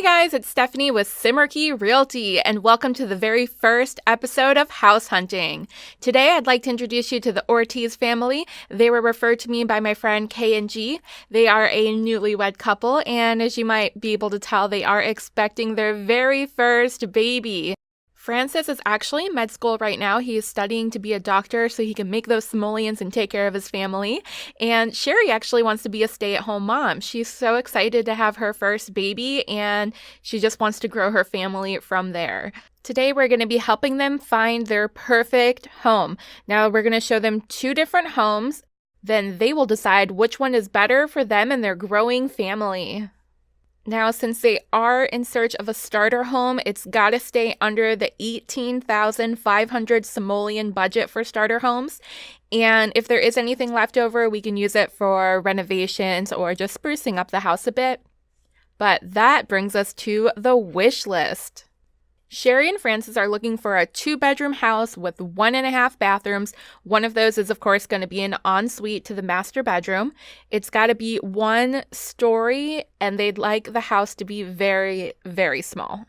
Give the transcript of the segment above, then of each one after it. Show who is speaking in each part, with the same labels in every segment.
Speaker 1: guys, it's Stephanie with Simarchy Realty, and welcome to the very first episode of House Hunting. Today, I'd like to introduce you to the Ortiz family. They were referred to me by my friend K and G. They are a newlywed couple, and as you might be able to tell, they are expecting their very first baby. Francis is actually in med school right now. He is studying to be a doctor so he can make those simoleons and take care of his family. And Sherry actually wants to be a stay-at-home mom. She's so excited to have her first baby, and she just wants to grow her family from there. Today, we're going to be helping them find their perfect home. Now, we're going to show them two different homes. Then they will decide which one is better for them and their growing family. Now, since they are in search of a starter home, it's got to stay under the $18,500 simoleon budget for starter homes. And if there is anything left over, we can use it for renovations or just sprucing up the house a bit. But that brings us to the wish list. Sherry and Francis are looking for a 2-bedroom house with 1.5 bathrooms. One of those is, of course, going to be an ensuite to the master bedroom. It's got to be 1 story, and they'd like the house to be very, very small.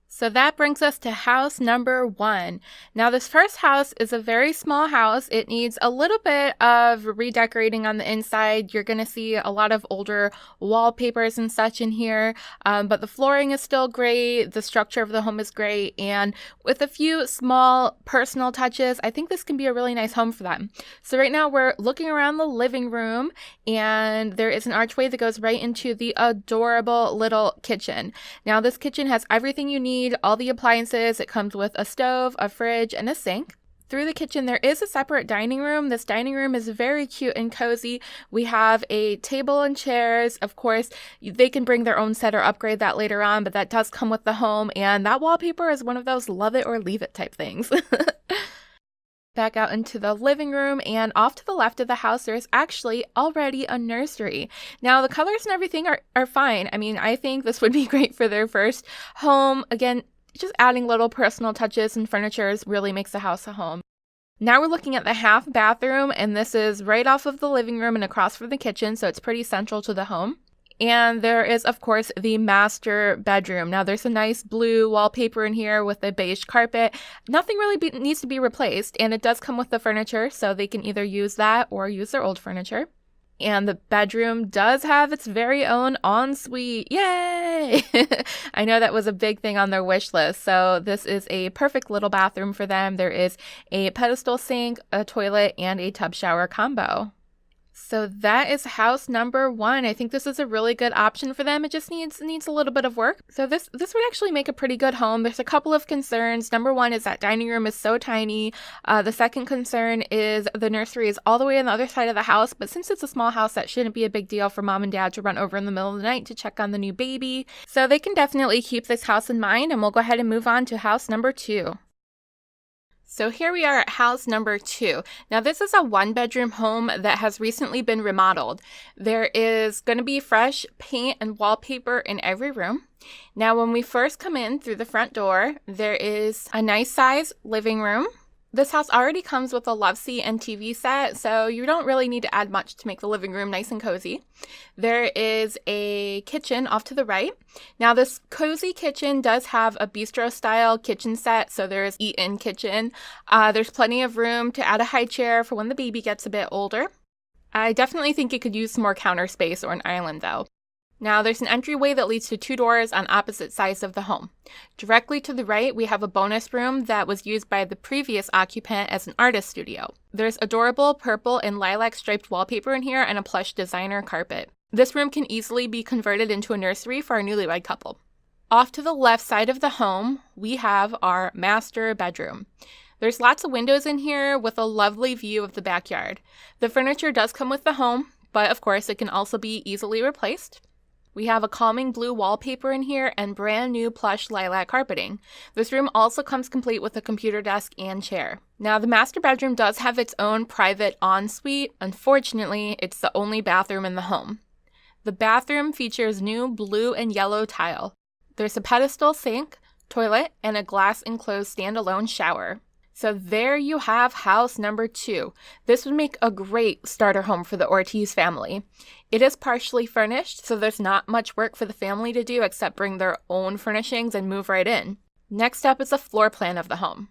Speaker 1: So that brings us to house number 1. Now, this first house is a very small house. It needs a little bit of redecorating on the inside. You're going to see a lot of older wallpapers and such in here, but the flooring is still great. The structure of the home is great, and with a few small personal touches, I think this can be a really nice home for them. So right now, we're looking around the living room, and there is an archway that goes right into the adorable little kitchen. Now, this kitchen has everything you need. All the appliances. It comes with a stove, a fridge, and a sink. Through the kitchen, there is a separate dining room. This dining room is very cute and cozy. We have a table and chairs. Of course, they can bring their own set or upgrade that later on, but that does come with the home, and that wallpaper is one of those love it or leave it type things. Back out into the living room, and off to the left of the house, there's actually already a nursery. Now, the colors and everything are fine. I mean, I think this would be great for their first home. Again, just adding little personal touches and furniture really makes the house a home. Now we're looking at the half bathroom, and this is right off of the living room and across from the kitchen, so it's pretty central to the home. And there is, of course, the master bedroom. Now, there's a nice blue wallpaper in here with a beige carpet. Nothing really needs to be replaced, and it does come with the furniture, so they can either use that or use their old furniture. And the bedroom does have its very own ensuite. Yay! I know that was a big thing on their wish list, so this is a perfect little bathroom for them. There is a pedestal sink, a toilet, and a tub shower combo. So that is house number 1. I think this is a really good option for them. It just needs a little bit of work. So this would actually make a pretty good home. There's a couple of concerns. Number 1 is that dining room is so tiny. The second concern is the nursery is all the way on the other side of the house. But since it's a small house, that shouldn't be a big deal for mom and dad to run over in the middle of the night to check on the new baby. So they can definitely keep this house in mind, and we'll go ahead and move on to house number 2. So here we are at house number 2. Now, this is a 1-bedroom home that has recently been remodeled. There is going to be fresh paint and wallpaper in every room. Now, when we first come in through the front door, there is a nice size living room. This house already comes with a loveseat and TV set, so you don't really need to add much to make the living room nice and cozy. There is a kitchen off to the right. Now, this cozy kitchen does have a bistro-style kitchen set, so there is eat-in kitchen. There's plenty of room to add a high chair for when the baby gets a bit older. I definitely think it could use some more counter space or an island, though. Now, there's an entryway that leads to 2 doors on opposite sides of the home. Directly to the right, we have a bonus room that was used by the previous occupant as an artist studio. There's adorable purple and lilac striped wallpaper in here and a plush designer carpet. This room can easily be converted into a nursery for our newlywed couple. Off to the left side of the home, we have our master bedroom. There's lots of windows in here with a lovely view of the backyard. The furniture does come with the home, but of course it can also be easily replaced. We have a calming blue wallpaper in here and brand new plush lilac carpeting. This room also comes complete with a computer desk and chair. Now, the master bedroom does have its own private ensuite. Unfortunately, it's the only bathroom in the home. The bathroom features new blue and yellow tile. There's a pedestal sink, toilet, and a glass-enclosed standalone shower. So there you have house number 2. This would make a great starter home for the Ortiz family. It is partially furnished, so there's not much work for the family to do except bring their own furnishings and move right in. Next up is a floor plan of the home.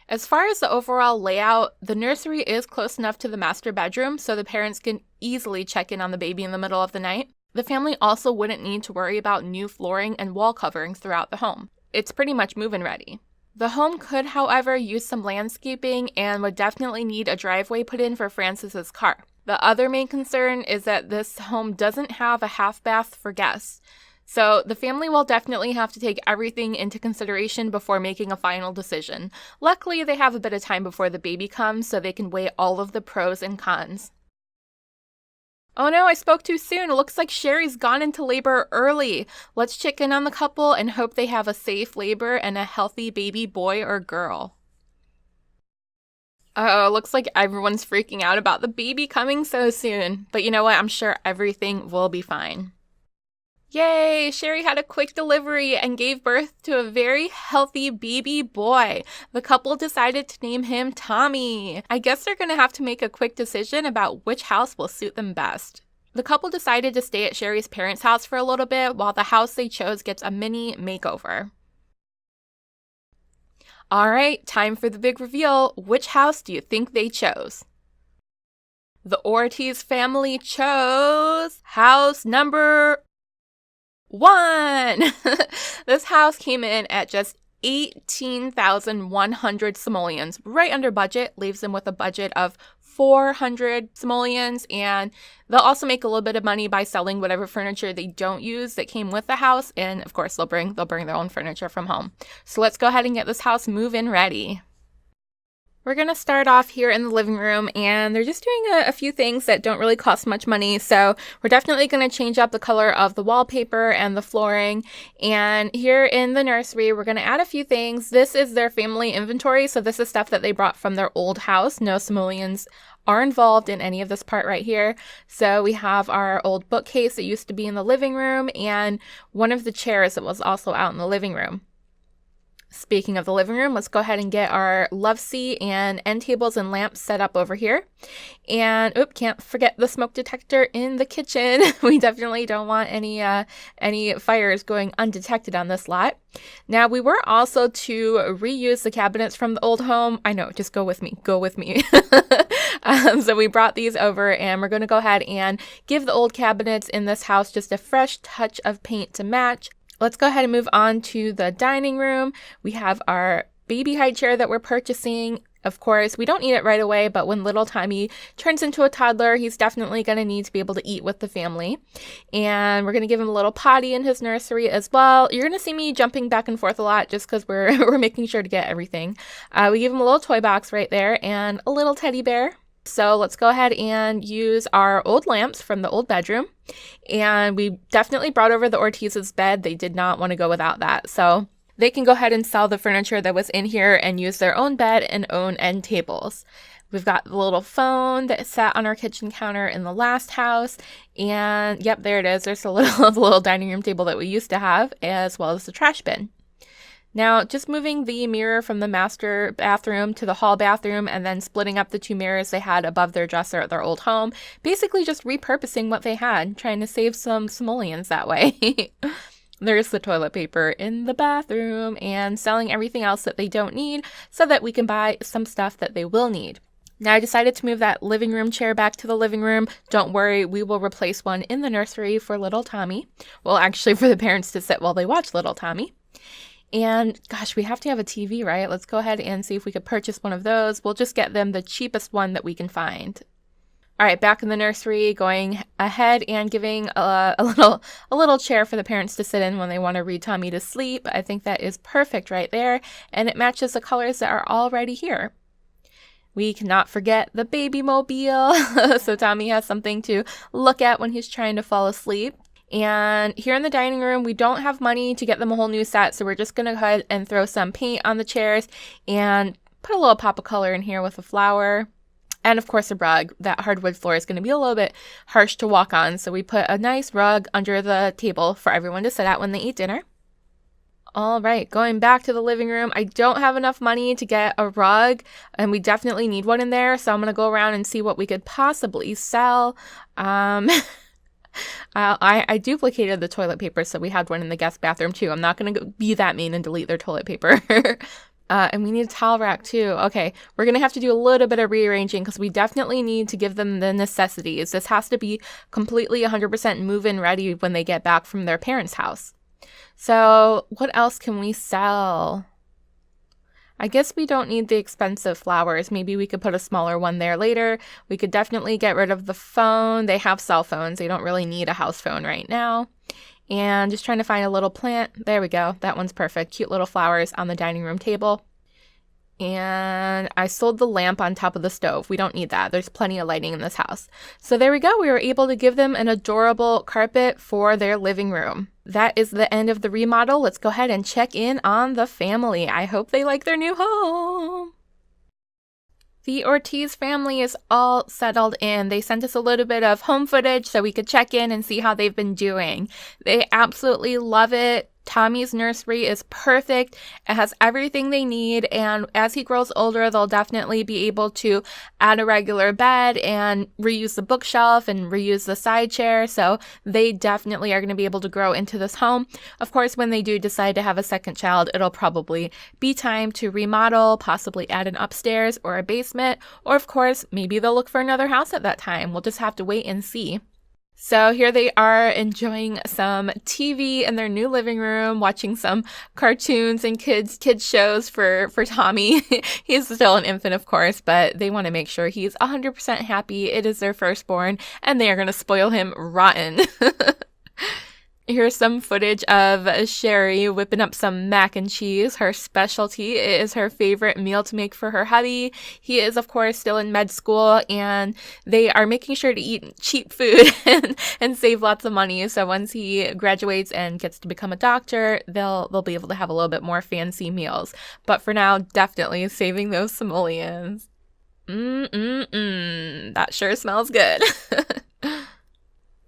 Speaker 1: As far as the overall layout, the nursery is close enough to the master bedroom so the parents can easily check in on the baby in the middle of the night. The family also wouldn't need to worry about new flooring and wall coverings throughout the home. It's pretty much move-in ready. The home could, however, use some landscaping and would definitely need a driveway put in for Francis's car. The other main concern is that this home doesn't have a half bath for guests. So the family will definitely have to take everything into consideration before making a final decision. Luckily, they have a bit of time before the baby comes so they can weigh all of the pros and cons. Oh no, I spoke too soon. It looks like Sherry's gone into labor early. Let's check in on the couple and hope they have a safe labor and a healthy baby boy or girl. Oh, looks like everyone's freaking out about the baby coming so soon. But you know what? I'm sure everything will be fine. Yay! Sherry had a quick delivery and gave birth to a very healthy baby boy. The couple decided to name him Tommy. I guess they're going to have to make a quick decision about which house will suit them best. The couple decided to stay at Sherry's parents' house for a little bit while the house they chose gets a mini makeover. Alright, time for the big reveal. Which house do you think they chose? The Ortiz family chose house number 1! This house came in at just 18,100 simoleons, right under budget, leaves them with a budget of 400 simoleons, and they'll also make a little bit of money by selling whatever furniture they don't use that came with the house, and of course they'll bring their own furniture from home. So let's go ahead and get this house move-in ready. We're going to start off here in the living room, and they're just doing a few things that don't really cost much money. So we're definitely going to change up the color of the wallpaper and the flooring. And here in the nursery, we're going to add a few things. This is their family inventory. So this is stuff that they brought from their old house. No simoleons are involved in any of this part right here. So we have our old bookcase that used to be in the living room and one of the chairs that was also out in the living room. Speaking of the living room, let's go ahead and get our love seat and end tables and lamps set up over here. And, can't forget the smoke detector in the kitchen. We definitely don't want any fires going undetected on this lot. Now, we were also to reuse the cabinets from the old home. I know, just go with me. So we brought these over, and we're going to go ahead and give the old cabinets in this house just a fresh touch of paint to match. Let's go ahead and move on to the dining room. We have our baby high chair that we're purchasing. Of course, we don't need it right away, but when little Tommy turns into a toddler, he's definitely going to need to be able to eat with the family. And we're going to give him a little potty in his nursery as well. You're going to see me jumping back and forth a lot just because we're making sure to get everything. We give him a little toy box right there and a little teddy bear. So let's go ahead and use our old lamps from the old bedroom. And we definitely brought over the Ortiz's bed. They did not want to go without that. So they can go ahead and sell the furniture that was in here and use their own bed and own end tables. We've got the little phone that sat on our kitchen counter in the last house. And yep, there it is. There's the little dining room table that we used to have, as well as the trash bin. Now, just moving the mirror from the master bathroom to the hall bathroom and then splitting up the two mirrors they had above their dresser at their old home. Basically just repurposing what they had, trying to save some simoleons that way. There's the toilet paper in the bathroom and selling everything else that they don't need so that we can buy some stuff that they will need. Now I decided to move that living room chair back to the living room. Don't worry, we will replace one in the nursery for little Tommy. Well, actually for the parents to sit while they watch little Tommy. And gosh, we have to have a TV, right? Let's go ahead and see if we could purchase one of those. We'll just get them the cheapest one that we can find. All right, back in the nursery, going ahead and giving a little chair for the parents to sit in when they want to read Tommy to sleep. I think that is perfect right there, and it matches the colors that are already here. We cannot forget the baby mobile, so Tommy has something to look at when he's trying to fall asleep. And here in the dining room, we don't have money to get them a whole new set, so we're just going to go ahead and throw some paint on the chairs and put a little pop of color in here with a flower. And of course a rug. That hardwood floor is going to be a little bit harsh to walk on, so we put a nice rug under the table for everyone to sit at when they eat dinner. All right, going back to the living room. I don't have enough money to get a rug, and we definitely need one in there. So I'm going to go around and see what we could possibly sell. I duplicated the toilet paper, so we had one in the guest bathroom too. I'm not going to be that mean and delete their toilet paper. And we need a towel rack too. Okay, we're going to have to do a little bit of rearranging because we definitely need to give them the necessities. This has to be completely 100% move-in ready when they get back from their parents' house. So what else can we sell? I guess we don't need the expensive flowers. Maybe we could put a smaller one there later. We could definitely get rid of the phone. They have cell phones. They don't really need a house phone right now. And just trying to find a little plant. There we go. That one's perfect. Cute little flowers on the dining room table. And I sold the lamp on top of the stove. We don't need that. There's plenty of lighting in this house. So there we go. We were able to give them an adorable carpet for their living room. That is the end of the remodel. Let's go ahead and check in on the family. I hope they like their new home. The Ortiz family is all settled in. They sent us a little bit of home footage so we could check in and see how they've been doing. They absolutely love it. Tommy's nursery is perfect. It has everything they need, and as he grows older, they'll definitely be able to add a regular bed and reuse the bookshelf and reuse the side chair, so they definitely are going to be able to grow into this home. Of course, when they do decide to have a second child, it'll probably be time to remodel, possibly add an upstairs or a basement, or of course, maybe they'll look for another house at that time. We'll just have to wait and see. So here they are enjoying some TV in their new living room, watching some cartoons and kids shows for Tommy. He's still an infant, of course, but they want to make sure he's 100% happy. It is their firstborn, and they are going to spoil him rotten. Here's some footage of Sherry whipping up some mac and cheese, her specialty. It is her favorite meal to make for her hubby. He is, of course, still in med school, and they are making sure to eat cheap food and save lots of money. So once he graduates and gets to become a doctor, they'll be able to have a little bit more fancy meals. But for now, definitely saving those simoleons. That sure smells good.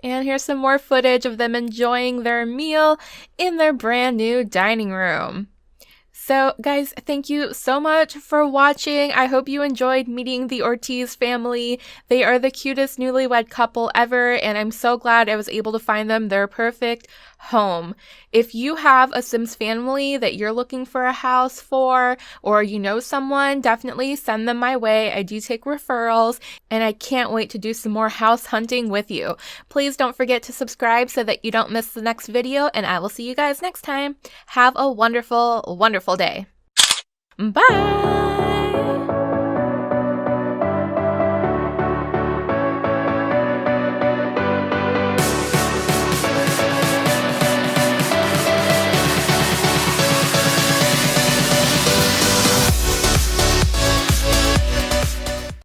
Speaker 1: And here's some more footage of them enjoying their meal in their brand new dining room. So guys, thank you so much for watching. I hope you enjoyed meeting the Ortiz family. They are the cutest newlywed couple ever, and I'm so glad I was able to find them their perfect home. If you have a Sims family that you're looking for a house for, or you know someone, definitely send them my way. I do take referrals, and I can't wait to do some more house hunting with you. Please don't forget to subscribe so that you don't miss the next video, and I will see you guys next time. Have a wonderful, wonderful day. Bye!